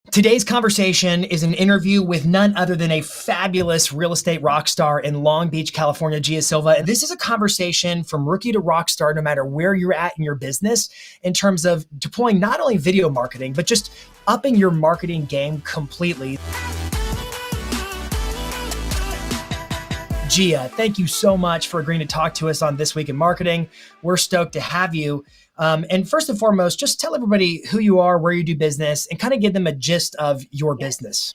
Today's conversation is an interview with none other than a fabulous real estate rock star in Long Beach, California, Gia Silva. And this is a conversation from rookie to rock star, no matter where you're at in your business, in terms of deploying not only video marketing, but just upping your marketing game completely. Gia, thank you so much for agreeing to talk to us on This Week in Marketing. We're stoked to have you. And first and foremost, just tell everybody who you are, where you do business, and kind of give them a gist of your business.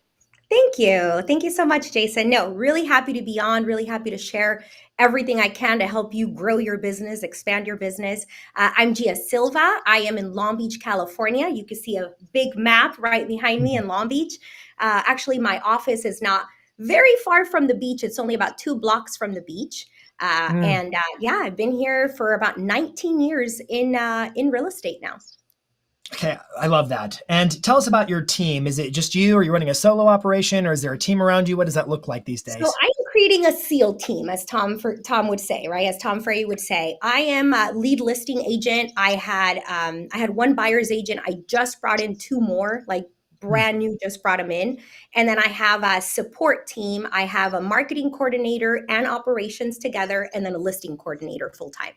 Thank you. Thank you so much, Jason. No, really happy to be on, really happy to share everything I can to help you grow your business, expand your business. I'm Gia Silva. I am in Long Beach, California. You can see a big map right behind me in Long Beach. Actually, my office is not very far from the beach. It's only about 2 blocks from the beach. Yeah, I've been here for about 19 years in real estate now. Okay, I love that. And tell us about your team. Is it just you? Are you running a solo operation, or is there a team around you? What does that look like these days? So I'm creating a SEAL team, as Tom would say, right? As Tom Frey would say. I am a lead listing agent. I had one buyer's agent. I just brought in 2 more, like brand new, just brought them in. And then I have a support team. I have a marketing coordinator and operations together, and then a listing coordinator full time.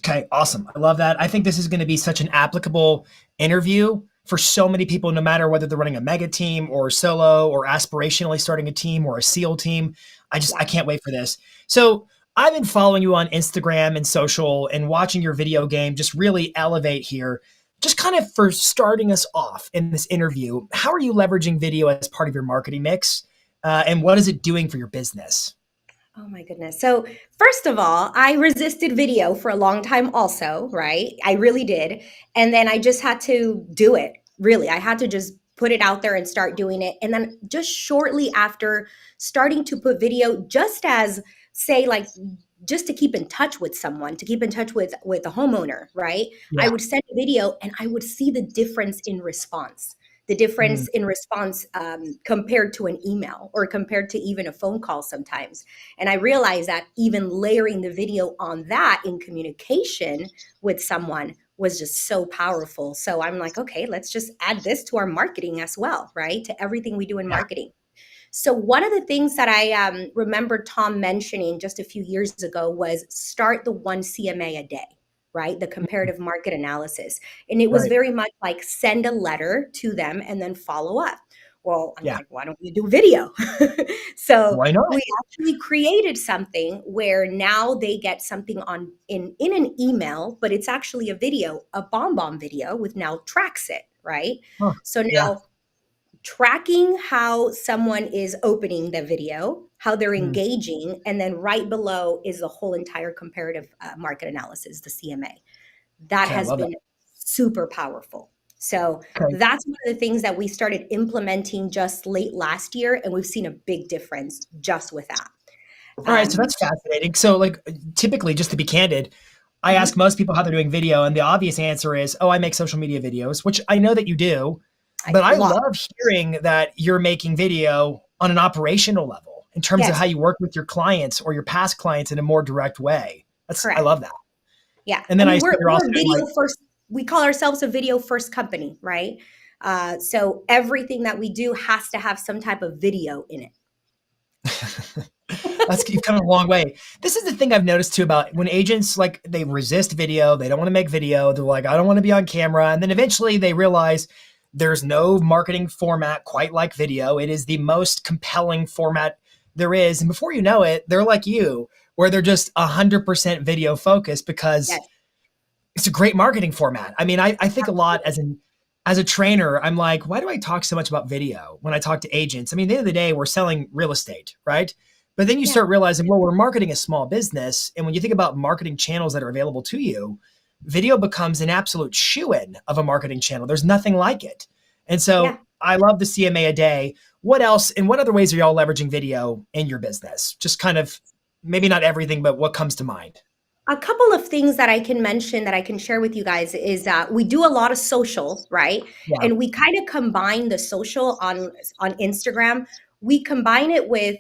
Okay, awesome. I love that. I think this is going to be such an applicable interview for so many people, no matter whether they're running a mega team or solo or aspirationally starting a team or a SEAL team. I can't wait for this. So I've been following you on Instagram and social and watching your video game just really elevate here. Just kind of for starting us off in this interview, how are you leveraging video as part of your marketing mix? And what is it doing for your business? Oh my goodness. So first of all, I resisted video for a long time also, right? I really did. And then I just had to do it. Really, I had to just put it out there and start doing it. And then just shortly after starting to put video, just as say like just to keep in touch with someone, to keep in touch with a homeowner, right? Yeah. I would send a video and I would see the difference in response. The difference in response compared to an email or compared to even a phone call sometimes. And I realized that even layering the video on that in communication with someone was just so powerful. So I'm like, okay, let's just add this to our marketing as well, right? To everything we do in marketing. So one of the things that I remember Tom mentioning just a few years ago was start the 1 CMA a day, right? The comparative market analysis. And it was very much like send a letter to them and then follow up. Well, I'm like, why don't we do video? So why not? we actually created something where now they get something in an email, but it's actually a video, a BombBomb video with now tracks it, right? Huh. So now tracking how someone is opening the video, how they're engaging, and then right below is the whole entire comparative market analysis, the CMA. That has been super powerful. So that's one of the things that we started implementing just late last year, and we've seen a big difference just with that. All right, so that's fascinating. So like typically, just to be candid, I ask most people how they're doing video, and the obvious answer is, oh, I make social media videos, which I know that you do. But I love hearing that you're making video on an operational level in terms of how you work with your clients or your past clients in a more direct way. I love that. Yeah. And then we're also video first. We call ourselves a video first company, right? So everything that we do has to have some type of video in it. You've come a long way. This is the thing I've noticed too about when agents they resist video, they don't want to make video. They're like, I don't want to be on camera. And then eventually they realize there's no marketing format quite like video. It is the most compelling format there is. And before you know it, they're like you, where they're just 100% video focused because it's a great marketing format. I mean, I think a lot as a trainer, I'm like, why do I talk so much about video when I talk to agents? I mean, at the end of the day, we're selling real estate, right? But then you start realizing, well, we're marketing a small business. And when you think about marketing channels that are available to you, video becomes an absolute shoo-in of a marketing channel. There's nothing like it. And so I love the CMA a day. What else, and what other ways are y'all leveraging video in your business? Just kind of, maybe not everything, but what comes to mind? A couple of things that I can mention that I can share with you guys is that we do a lot of social, right? Yeah. And we kind of combine the social on Instagram. We combine it with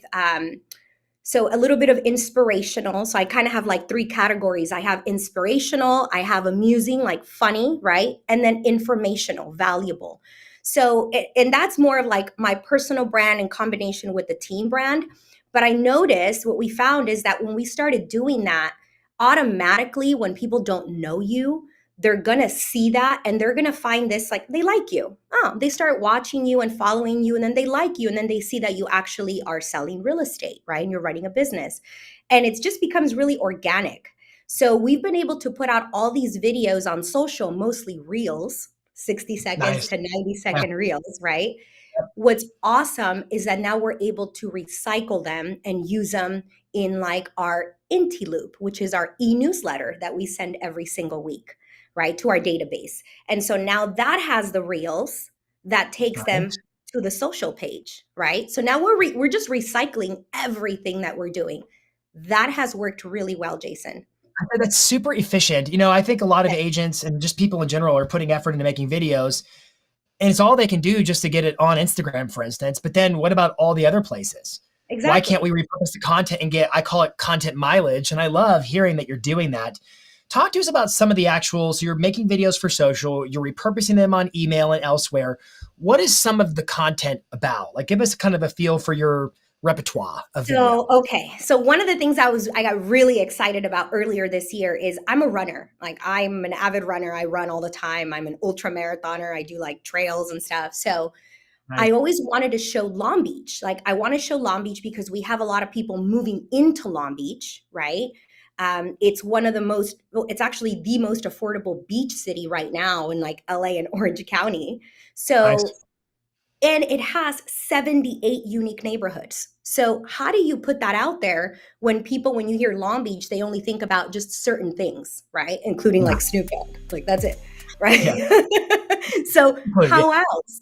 so a little bit of inspirational. So I kind of have like 3 categories. I have inspirational, I have amusing, like funny, right? And then informational, valuable. So, and that's more of like my personal brand in combination with the team brand. But I noticed what we found is that when we started doing that, automatically, when people don't know you, they're gonna see that and they're gonna find this like they like you. Oh, they start watching you and following you, and then they like you, and then they see that you actually are selling real estate, right? And you're running a business. And it just becomes really organic. So we've been able to put out all these videos on social, mostly reels, 60 seconds Nice. to 90 Yeah. second reels, right? What's awesome is that now we're able to recycle them and use them in like our Inti Loop, which is our e-newsletter that we send every single week, right, to our database. And so now that has the reels that takes them Nice. to the social page, right? So now we're just recycling everything that we're doing. That has worked really well, Jason. That's super efficient. You know, I think a lot of Yeah, agents and just people in general are putting effort into making videos, and it's all they can do just to get it on Instagram, for instance. But then what about all the other places? Why can't we exactly. repurpose the content and get, I call it content mileage? And I love hearing that you're doing that. Talk to us about some of the actual, so you're making videos for social, you're repurposing them on email and elsewhere. What is some of the content about? Like, give us kind of a feel for your repertoire of video. So, okay. So one of the things I got really excited about earlier this year is I'm a runner. Like I'm an avid runner. I run all the time. I'm an ultra marathoner. I do like trails and stuff. So I Right. always wanted to show Long Beach. Like I want to show Long Beach because we have a lot of people moving into Long Beach, right? It's one of the most, well, it's actually the most affordable beach city right now in like LA and Orange County. So, Nice. and it has 78 unique neighborhoods. So, how do you put that out there when people, when you hear Long Beach, they only think about just certain things, right? Including Yeah. like Snoop Dogg. Like, that's it, right? Yeah. So, Completely. how else?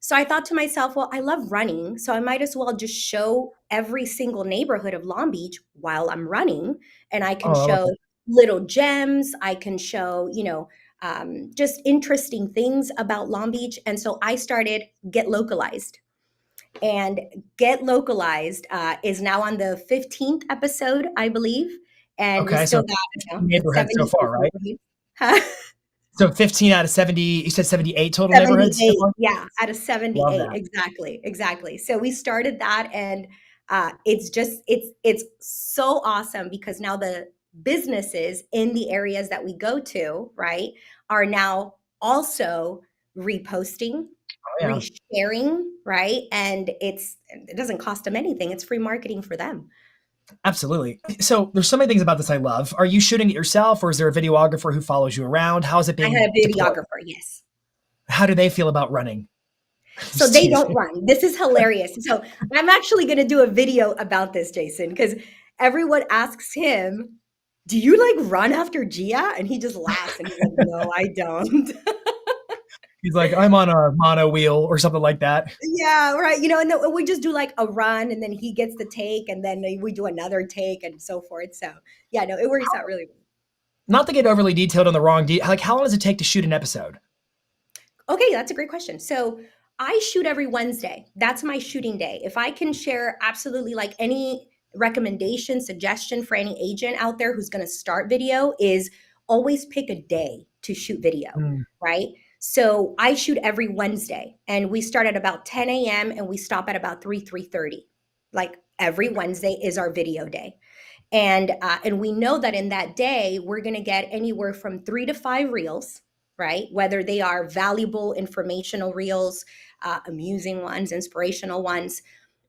So, I thought to myself, well, I love running. So, I might as well just show every single neighborhood of Long Beach while I'm running. And I Oh, can I love show that. little gems. I can show, just interesting things about Long Beach. And so I started Get Localized. And Get Localized is now on the 15th episode, I believe. And we Okay. So still got, 15 neighborhoods so 78 far, right? neighborhoods. Huh? So 15 out of 70, you said 78 total neighborhoods so 78, far? yeah, out of Love 78, that. exactly, exactly. So we started that, and it's just it's so awesome because now the businesses in the areas that we go to, right, are now also reposting, Oh, yeah. resharing, right, and it doesn't cost them anything. It's free marketing for them. Absolutely. So there's so many things about this I love. Are you shooting it yourself or is there a videographer who follows you around? How is it I had being a deployed? videographer, yes. How do they feel about running? So Just they don't teasing. run. This is hilarious. So I'm actually going to do a video about this, Jason, because everyone asks him, "Do you like run after Gia?" And he just laughs and he's like, "No, I don't." He's like, I'm on a mono wheel or something like that. Yeah, right. And then we just do like a run, and then he gets the take, and then we do another take, and so forth. So yeah, no, it works out really well. Not to get overly detailed on the wrong like how long does it take to shoot an episode? Okay, that's a great question. So I shoot every Wednesday. That's my shooting day. If I can share absolutely like any recommendation, suggestion for any agent out there who's going to start video is always pick a day to shoot video, Mm. right? So I shoot every Wednesday and we start at about 10 a.m. and we stop at about 3:30. Like every Wednesday is our video day. And we know that in that day we're going to get anywhere from 3 to 5 reels, right, whether they are valuable informational reels, amusing ones, inspirational ones.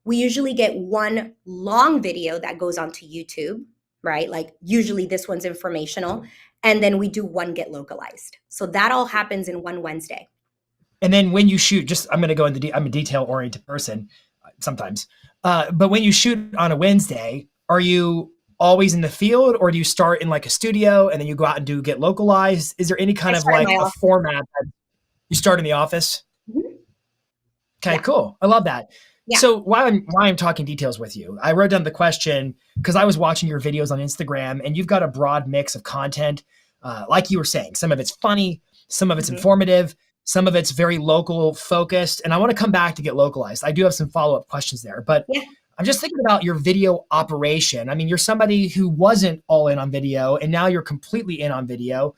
We usually get one long video that goes onto YouTube, right, like usually this one's informational, and then we do one Get Localized. So that all happens in one Wednesday. And then when you shoot, just I'm going to go into I'm a detail oriented person sometimes. But when you shoot on a Wednesday, are you always in the field or do you start in like a studio and then you go out and do get localized? Is there any I kind of start in like my a office. format that you start in the office? Mhm. Okay, Yeah, cool. I love that. yeah. So why I'm talking details with you, I wrote down the question because I was watching your videos on Instagram and you've got a broad mix of content. Like you were saying, some of it's funny, some of it's Hmm. informative, some of it's very local focused. And I want to come back to get localized. I do have some follow-up questions there, but Yeah. I'm just thinking about your video operation. I mean, you're somebody who wasn't all in on video and now you're completely in on video.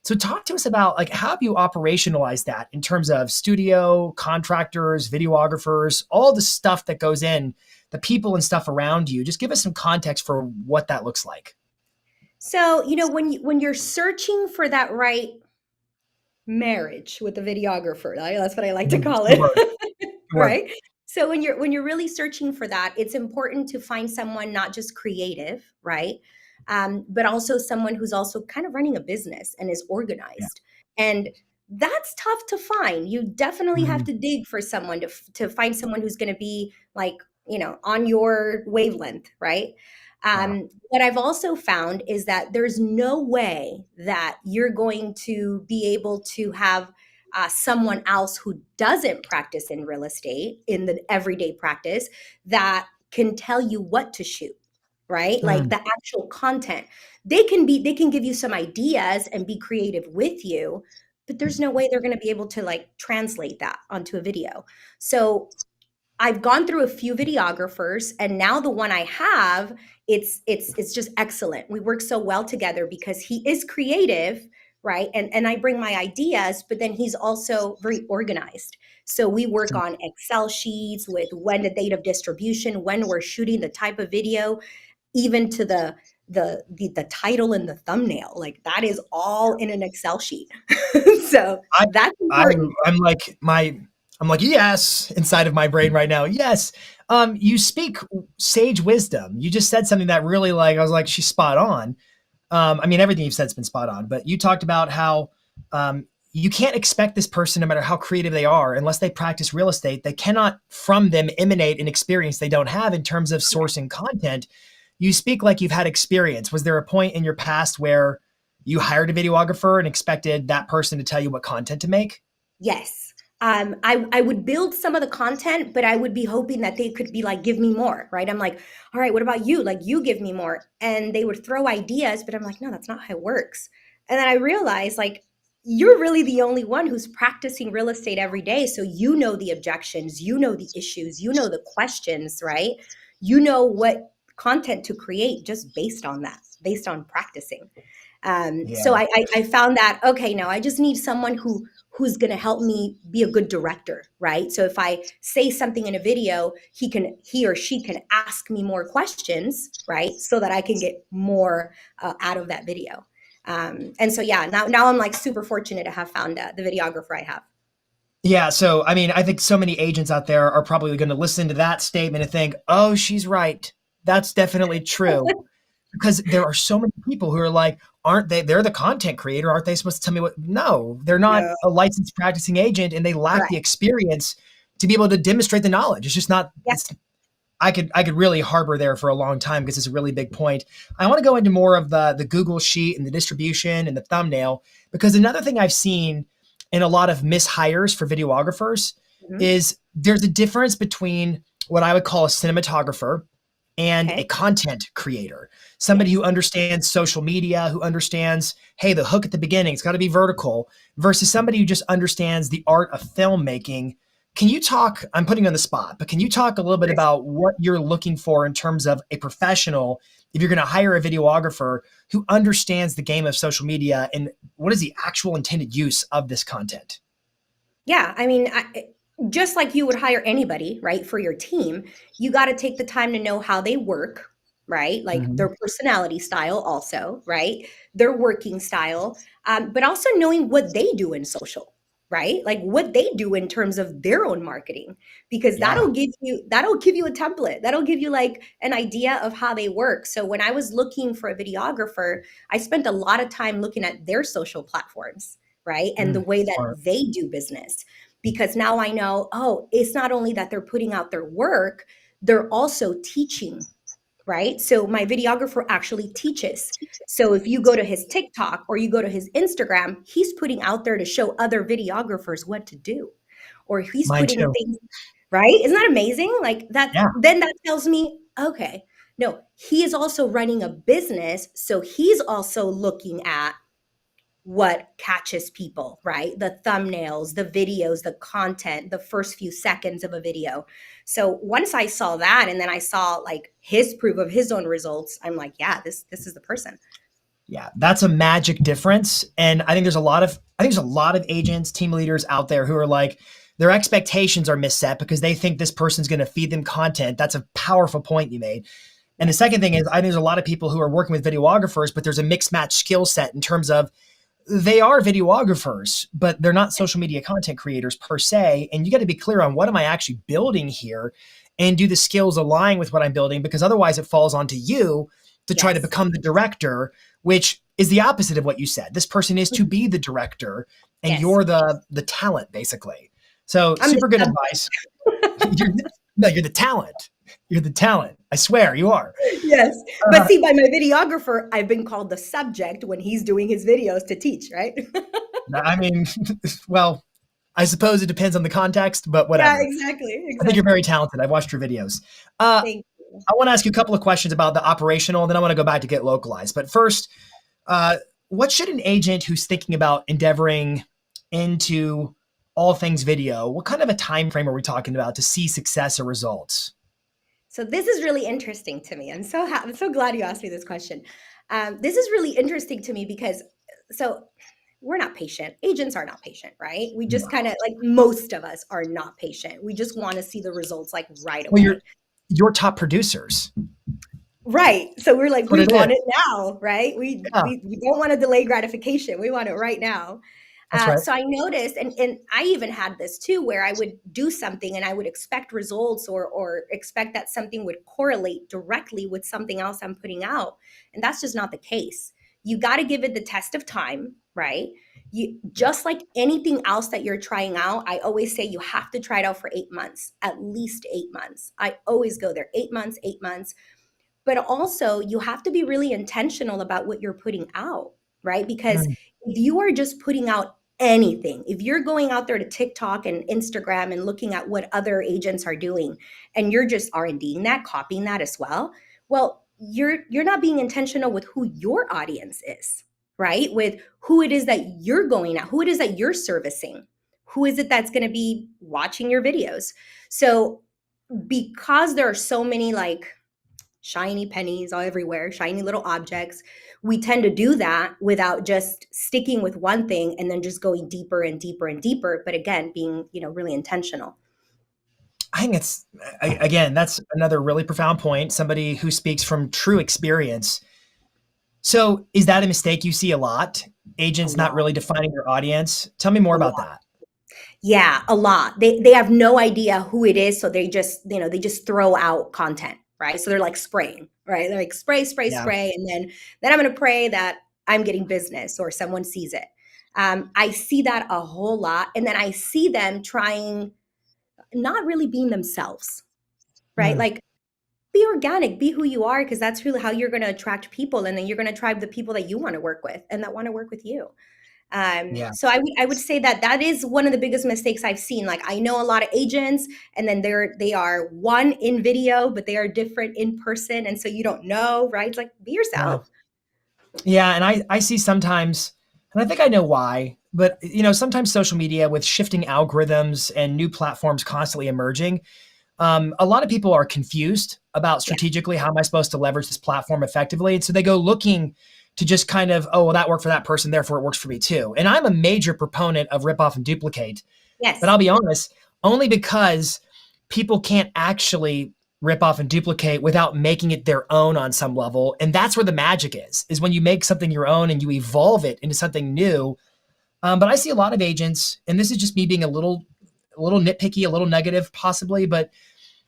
So talk to us about like how have you operationalized that in terms of studio, contractors, videographers, all the stuff that goes in, the people and stuff around you. Just give us some context for what that looks like. So, when you're searching for that right marriage with the videographer, right? That's what I like to Mhm. call Good it. word. Good word. Right? So when you're really searching for that, it's important to find someone not just creative, right? But also someone who's also kind of running a business and is Yeah. organized. And that's tough to find. You definitely have Mhm. to dig for someone to find someone who's going to be like, on your wavelength, right? Yeah. What I've also found is that there's no way that you're going to be able to have someone else who doesn't practice in real estate in the everyday practice that can tell you what to shoot, right? Like Mm. the actual content. They can give you some ideas and be creative with you, but there's no way they're going to be able to like translate that onto a video. So I've gone through a few videographers, and now the one I have, it's just excellent. We work so well together because he is creative, right? And I bring my ideas, but then he's also very organized. So we work on Excel sheets with when the date of distribution, when we're shooting, the type of video, even to the title and the thumbnail. Like that is all in an Excel sheet. So I that's I'm important. I'm like I'm like yes inside of my brain right now. Yes. You speak sage wisdom. You just said something that really like I was like she's spot on. I mean everything you've said's been spot on, but you talked about how you can't expect this person, no matter how creative they are, unless they practice real estate, they cannot from them emanate an experience they don't have in terms of sourcing content. You speak like you've had experience. Was there a point in your past where you hired a videographer and expected that person to tell you what content to make? Yes. I would build some of the content, but I would be hoping that they could be like, give me more, right? I'm like, all right, what about you? Like, you give me more. And they would throw ideas, but I'm like, no, that's not how it works. And then I realized, like, you're really the only one who's practicing real estate every day. So you know the objections, you know the issues, you know the questions, right? You know what content to create just based on that, based on practicing. So Yeah. I found that, okay, no, I just need someone who's going to help me be a good director, right? So if I say something in a video, he or she can ask me more questions, right? So that I can get more out of that video. And so yeah, now I'm like super fortunate to have found the videographer I have. Yeah. So, I mean, I think so many agents out there are probably going to listen to that statement and think, oh, she's right. That's definitely true. Because there are so many people who are like, aren't they? They're the content creator. Aren't they supposed to tell me what? No, they're not No. a licensed practicing agent and they lack the Right. experience to be able to demonstrate the knowledge. It's just not, Yeah. it's, I could really harbor there for a long time because it's a really big point. I want to go into more of the Google sheet and the distribution and the thumbnail because another thing I've seen in a lot of mishires for videographers Mhm. is there's a difference between what I would call a cinematographer and a Okay. content creator, somebody who Yes. understands social media, who understands, hey, the hook at the beginning, it's got to be vertical, versus somebody who just understands the art of filmmaking. Can you talk? I'm putting you on the spot, but can you talk a little bit about what you're looking for in terms of a professional if you're going to hire a videographer who understands the game of social media and what is the actual intended use of this content? Yeah, I mean, just like you would hire anybody, right, for your team, you got to take the time to know how they work, right? Like Mhm. their personality style, also, right? Their working style, but also knowing what they do in social, right? Like what they do in terms of their own marketing, because Yeah. that'll give you a template. That'll give you like an idea of how they work. So when I was looking for a videographer, I spent a lot of time looking at their social platforms, right? And the way that Smart. they do business. Because now I know, oh, it's not only that they're putting out their work, they're also teaching, right? So my videographer actually teaches. So if you go to his TikTok or you go to his Instagram, he's putting out there to show other videographers what to do. Or he's Mine putting too. things, right? Isn't that amazing? Like that, Yeah. then that tells me, okay, no, he is also running a business. So he's also looking at what catches people, right? The thumbnails, the videos, the content, the first few seconds of a video. So once I saw that and then I saw like his proof of his own results, I'm like, yeah, this is the person. Yeah, that's a magic difference. And I think there's a lot of agents, team leaders out there who are like, their expectations are misset because they think this person's going to feed them content. That's a powerful point you made. And the Yes. second thing is, I think there's a lot of people who are working with videographers, but there's a mixed match skill set in terms of they are videographers, but they're not social media content creators per se. And you got to be clear on what am I actually building here, and do the skills align with what I'm building? Because otherwise, it falls onto you to try to Yes. become the director, which is the opposite of what you said. This person is to be the director, and Yes. you're the talent, basically. So I'm the super good subject. advice. You're, no, you're the talent. You're the talent. I swear you are. Yes. But Uh, see, by my videographer, I've been called the subject when he's doing his videos to teach, right? I mean, well, I suppose it depends on the context, but Yeah, whatever. exactly. I think you're very Exactly. talented. I've watched your videos. Uh, Thank you. I want to ask you a couple of questions about the operational, and then I want to go back to get localized. But first, uh, what should an agent who's thinking about endeavoring into all things video, what kind of a time frame are we talking about to see success or results? So this is really interesting to me. I'm so glad you asked me this question. This is really interesting to me because so we're not patient. Agents are not patient, right? We just No. kind of like most of us are not patient. We just want to see the results like right Well, away. you're top producers. Right. So we're like, That's what we it want is. it now, right? We Yeah, we, we don't want to delay gratification. We want it right now. that's right. So I noticed, and I even had this too, where I would do something and I would expect results or expect that something would correlate directly with something else I'm putting out, and that's just not the case. You got to give it the test of time, right? You just like anything else that you're trying out. I always say you have to try it out for 8 months, at least 8 months. I always go there, 8 months, 8 months, but also you have to be really intentional about what you're putting out, right? Because Mm, if you are just putting out anything, if you're going out there to TikTok and Instagram and looking at what other agents are doing and you're just R&Ding that, copying that as well, you're not being intentional with who your audience is, right? With who it is that you're going at, who it is that you're servicing, who is it that's going to be watching your videos. So because there are so many like shiny pennies all everywhere, shiny little objects. We tend to do that without just sticking with one thing and then just going deeper and deeper and deeper. But again, being, really intentional. I think again, that's another really profound point. Somebody who speaks from true experience. So, is that a mistake you see a lot? A Agents not lot, really defining their audience? Tell me more a about lot. that. Yeah, a lot. They have no idea who it is, so they just throw out content, right? So they're like spraying, right? They're like spray, spray, Yeah. spray, and then I'm going to pray that I'm getting business or someone sees it. I see that a whole lot, and then I see them trying not really being themselves, right? Mm, Like be organic, be who you are, because that's really how you're going to attract people, and then you're going to attract the people that you want to work with and that want to work with you. yeah. So I would say that that is one of the biggest mistakes I've seen. Like I know a lot of agents, and then they are one in video, but they are different in person, and so you don't know, right? It's like be Yeah. yourself. Yeah, and I see sometimes, and I think I know why, but sometimes social media with shifting algorithms and new platforms constantly emerging, a lot of people are confused about Yeah. strategically how am I supposed to leverage this platform effectively, and so they go looking to just kind of, oh well, that worked for that person, therefore it works for me too. And I'm a major proponent of rip off and duplicate. But Yes. I'll be honest, only because people can't actually rip off and duplicate without making it their own on some level. And that's where the magic is when you make something your own and you evolve it into something new. But I see a lot of agents, and this is just me being a little nitpicky, a little negative possibly, but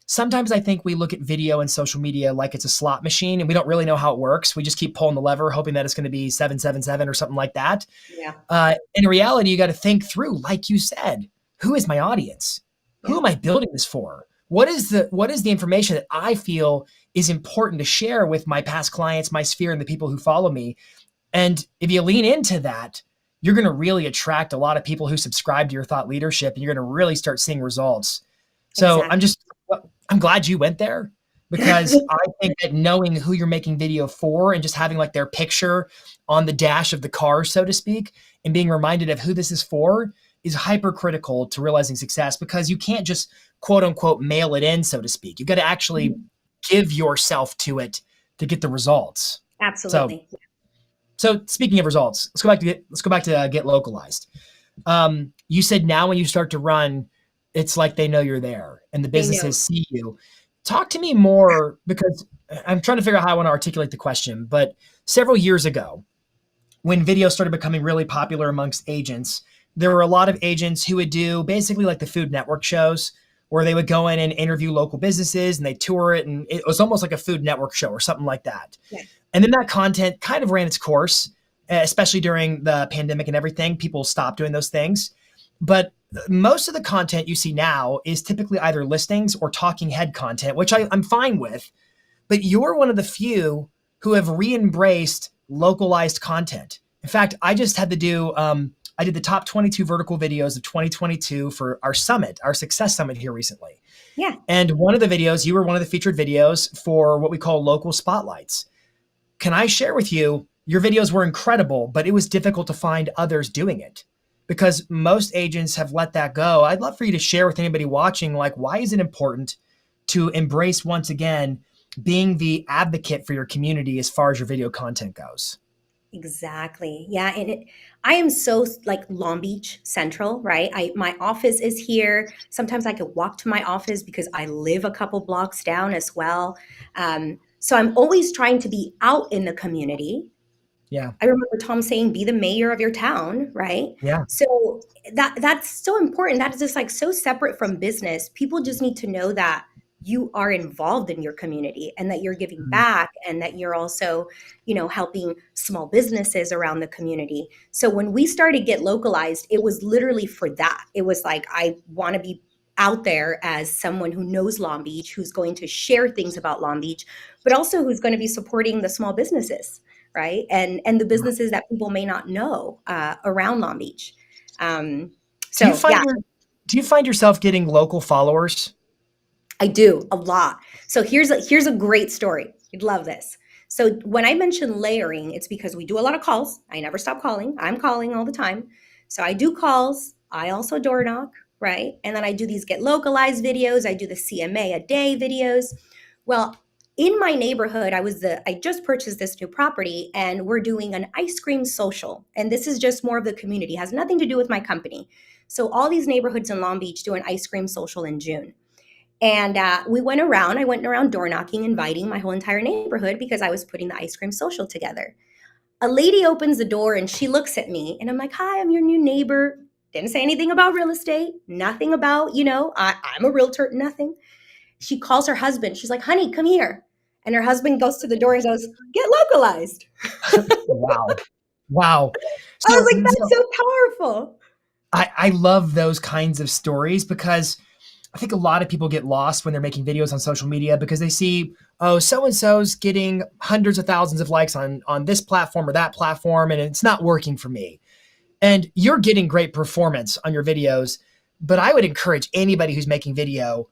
sometimes I think we look at video and social media like it's a slot machine and we don't really know how it works. We just keep pulling the lever, hoping that it's going to be 777 or something like that. Yeah. In reality, you got to think through, like you said, who is my audience? Who Yeah. am I building this for? What is the information that I feel is important to share with my past clients, my sphere, and the people who follow me? And if you lean into that, you're going to really attract a lot of people who subscribe to your thought leadership, and you're going to really start seeing results. So Exactly. I'm glad you went there, because I think that knowing who you're making video for and just having like their picture on the dash of the car, so to speak, and being reminded of who this is for is hypercritical to realizing success, because you can't just quote unquote mail it in, so to speak. You've got to actually give yourself to it to get the results. So Absolutely. So speaking of results, let's go back to get localized. You said now when you start to run, it's like they know you're there and the They know. businesses see you. Talk to me more because I'm trying to figure out how I want to articulate the question. But several years ago, when video started becoming really popular amongst agents, there were a lot of agents who would do basically like the Food Network shows where they would go in and interview local businesses and they tour it. And it was almost like a Food Network show or something like that. Yeah. And then that content kind of ran its course, especially during the pandemic and everything. People stopped doing those things. But most of the content you see now is typically either listings or talking head content, which I'm fine with. But you're one of the few who have re-embraced localized content. In fact, I just had to do, I did the top 22 vertical videos of 2022 for our summit, our success summit here recently. Yeah. And one of the videos, you were one of the featured videos for what we call local spotlights. Can I share with you, your videos were incredible, but it was difficult to find others doing it because most agents have let that go. I'd love for you to share with anybody watching, like, why is it important to embrace once again being the advocate for your community as far as your video content goes? Exactly. Yeah, and I am so like Long Beach Central, right? My office is here. Sometimes I could walk to my office because I live a couple blocks down as well. So I'm always trying to be out in the community. Yeah. I remember Tom saying, "Be the mayor of your town," right? Yeah. So that's so important. That is just like so separate from business. People just need to know that you are involved in your community and that you're giving Mhm. back and that you're also, helping small businesses around the community. So when we started Get Localized, it was literally for that. It was like I want to be out there as someone who knows Long Beach, who's going to share things about Long Beach, but also who's going to be supporting the small businesses, right? And the businesses that people may not know around Long Beach. Um, Do you so find yeah, do you find yourself getting local followers? I do a lot. So here's a great story. You'd love this. So when I mention layering, it's because we do a lot of calls. I never stop calling. I'm calling all the time. So I do calls. I also door knock, right? And then I do these Get Localized videos. I do the CMA a day videos. Well, in my neighborhood, I just purchased this new property and we're doing an ice cream social. And this is just more of the community. It has nothing to do with my company. So all these neighborhoods in Long Beach do an ice cream social in June. And we went around. I went around door knocking, inviting my whole entire neighborhood because I was putting the ice cream social together. A lady opens the door and she looks at me, and I'm like, "Hi, I'm your new neighbor." Didn't say anything about real estate, nothing about, I'm a realtor, nothing. She calls her husband. She's like, "Honey, come here." And her husband goes to the door and goes, "Get Localized." Wow. Wow. I was So, like, "That's so powerful." I love those kinds of stories because I think a lot of people get lost when they're making videos on social media because they see, oh, so and so's getting hundreds of thousands of likes on this platform or that platform, and it's not working for me. And you're getting great performance on your videos, but I would encourage anybody who's making video.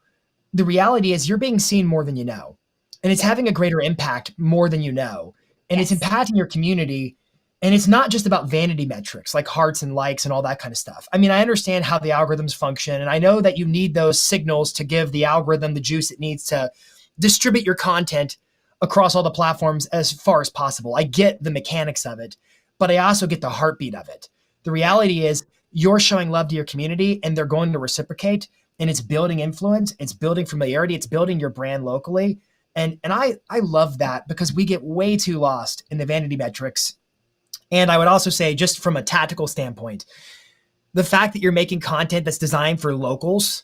The reality is you're being seen more than you know, and it's Yeah. having a greater impact more than you know, and it's Yes. impacting your community. And it's not just about vanity metrics like hearts and likes and all that kind of stuff. I mean, I understand how the algorithms function, and I know that you need those signals to give the algorithm the juice it needs to distribute your content across all the platforms as far as possible. I get the mechanics of it, but I also get the heartbeat of it. The reality is you're showing love to your community and they're going to reciprocate, and it's building influence, it's building familiarity, it's building your brand locally. And I love that because we get way too lost in the vanity metrics. And I would also say, just from a tactical standpoint, the fact that you're making content that's designed for locals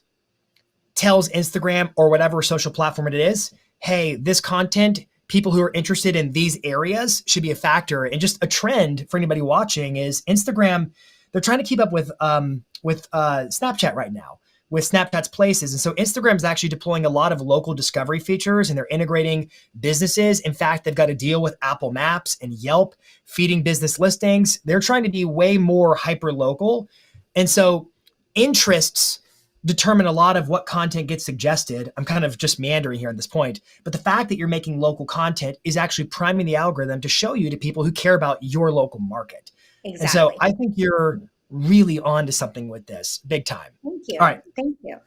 tells Instagram or whatever social platform it is, hey, this content, people who are interested in these areas should be a factor. And just a trend for anybody watching is Instagram, they're trying to keep up with Snapchat right now, with Snapchat's places. And so Instagram is actually deploying a lot of local discovery features and they're integrating businesses. In fact, they've got a deal with Apple Maps and Yelp feeding business listings. They're trying to be way more hyper local. And so interests determine a lot of what content gets suggested. I'm kind of just meandering here at this point, but the fact that you're making local content is actually priming the algorithm to show you to people who care about your local market. And so Exactly. I think you're really on to something with this big time. Thank All you. right. Thank you.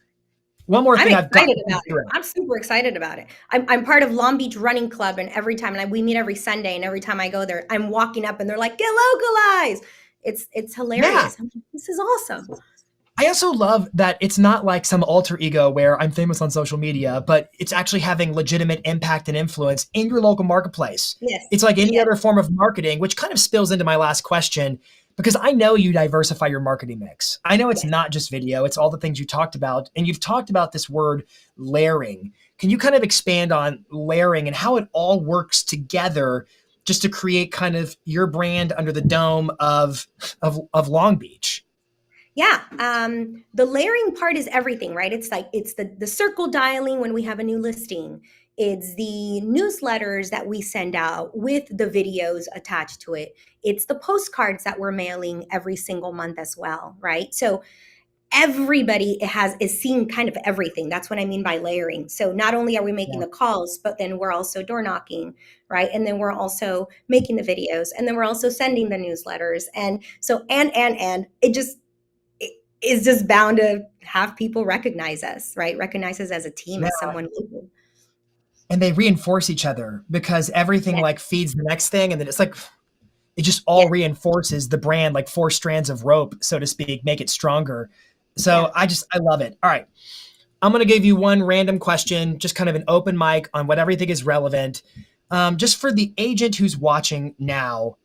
One more I'm thing I've got excited to about it. consider. I'm super excited about it. I'm part of Long Beach Running Club, and every time, and we meet every Sunday, and every time I go there, I'm walking up, and they're like, "Get localized." It's Yeah. hilarious. I'm like, this is awesome. I also love that it's not like some alter ego where I'm famous on social media, but it's actually having legitimate impact and influence in your local marketplace. Yes, It's like any yes, other form of marketing, which kind of spills into my last question, because I know you diversify your marketing mix. I know it's yes. not just video, it's all the things you talked about. And you've talked about this word layering. Can you kind of expand on layering and how it all works together just to create kind of your brand under the dome of Long Beach? Yeah, the layering part is everything, right? It's like it's the circle dialing when we have a new listing. It's the newsletters that we send out with the videos attached to it. It's the postcards that we're mailing every single month as well, right? So everybody is seeing kind of everything. That's what I mean by layering. So not only are we making Yeah. the calls, but then we're also door knocking, right? And then we're also making the videos, and then we're also sending the newsletters. And so and it just is just bound to have people recognize us, right? Recognize us as a team, Yeah. as someone local. And they reinforce each other because everything Yeah, like feeds the next thing. And then it's like, it just all yeah, reinforces the brand, like four strands of rope, so to speak, make it stronger. yeah. So I love it. All right. I'm going to give you one random question, just kind of an open mic on whatever you think is relevant. Just for the agent who's watching now,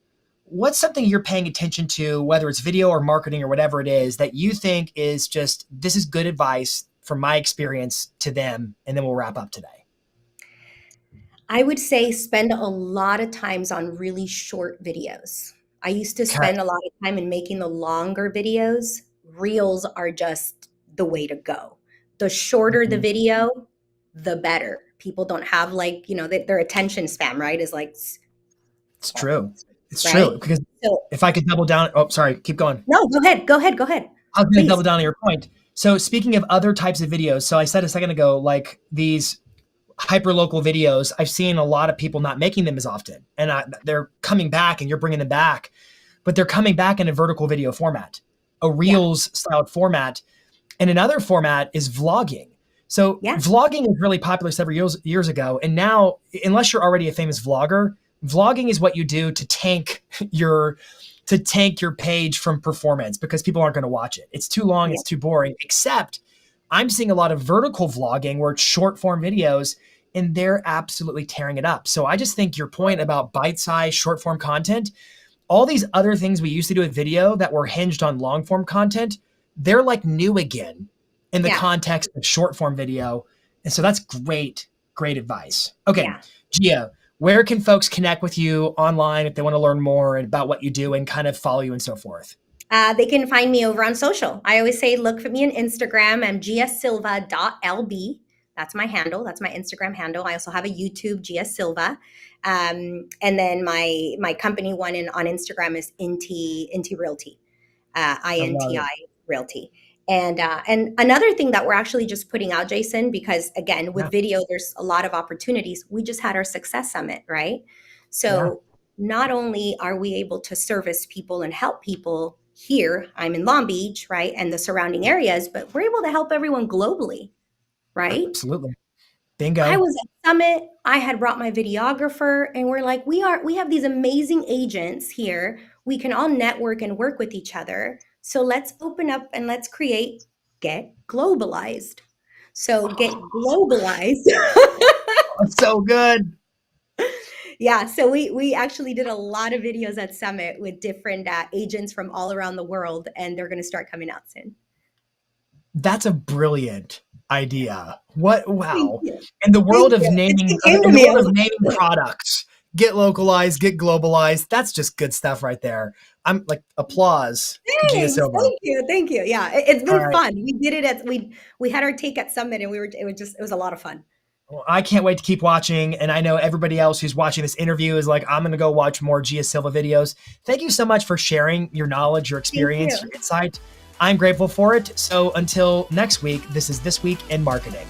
what's something you're paying attention to, whether it's video or marketing or whatever it is, that you think is just, this is good advice from my experience to them? And then we'll wrap up today. I would say spend a lot of times on really short videos. I used to Okay. spend a lot of time in making the longer videos. Reels are just the way to go. The shorter the Mhm. video, the better. People don't have like, their attention span, right? Is like, It's true. It's true. right? Because So, if I could double down, oh, sorry, keep going. no, go ahead. Go ahead. Go ahead. I was going to Please. double down on your point. So speaking of other types of videos, so I said a second ago, like these hyper local videos, I've seen a lot of people not making them as often, and they're coming back, and you're bringing them back, but they're coming back in a vertical video format, a Yeah. Reels styled format, and another format is vlogging. So Yeah. vlogging was really popular several years ago, and now, unless you're already a famous vlogger, vlogging is what you do to tank your page from performance because people aren't going to watch it. It's too long, Yeah. it's too boring. Except I'm seeing a lot of vertical vlogging where it's short form videos and they're absolutely tearing it up. So I just think your point about bite-sized short form content, all these other things we used to do with video that were hinged on long form content, they're like new again in the Yeah. context of short form video. And so that's great, great advice. Okay, Yeah. Gia, where can folks connect with you online if they want to learn more about what you do and kind of follow you and so forth? They can find me over on social. I always say, look for me on Instagram. I'm giasilva.lb. That's my handle. That's my Instagram handle. I also have a YouTube, Gia Silva. And then my company one on Instagram is Inti Realty, I love INTI it. Realty. And another thing that we're actually just putting out, Jason, because again, Yeah, with video, there's a lot of opportunities. We just had our Success Summit, right? yeah, So not only are we able to service people and help people here, I'm in Long Beach, right, and the surrounding areas, but we're able to help everyone globally, right? absolutely. I Bingo. was at Summit, I had brought my videographer, and we're like, we have these amazing agents here. We can all network and work with each other. So let's open up and let's create Get Globalized. So Get Globalized. That's so good. Yeah, so we actually did a lot of videos at Summit with different agents from all around the world, and they're going to start coming out soon. That's a brilliant idea. What? Thank Wow. you. In the Thank world of you. naming, It came to in the me. I world was of naming like, products, get localized, get globalized. That's just good stuff right there. I'm like applause to Gia thanks. Silva. Thank you. Yeah, it's All been right. fun. We did it we had our take at Summit, and it was a lot of fun. Well, I can't wait to keep watching. And I know everybody else who's watching this interview is like, I'm going to go watch more Gia Silva videos. Thank you so much for sharing your knowledge, your Thank experience, you. your insight. I'm grateful for it. So until next week, this is This Week in Marketing.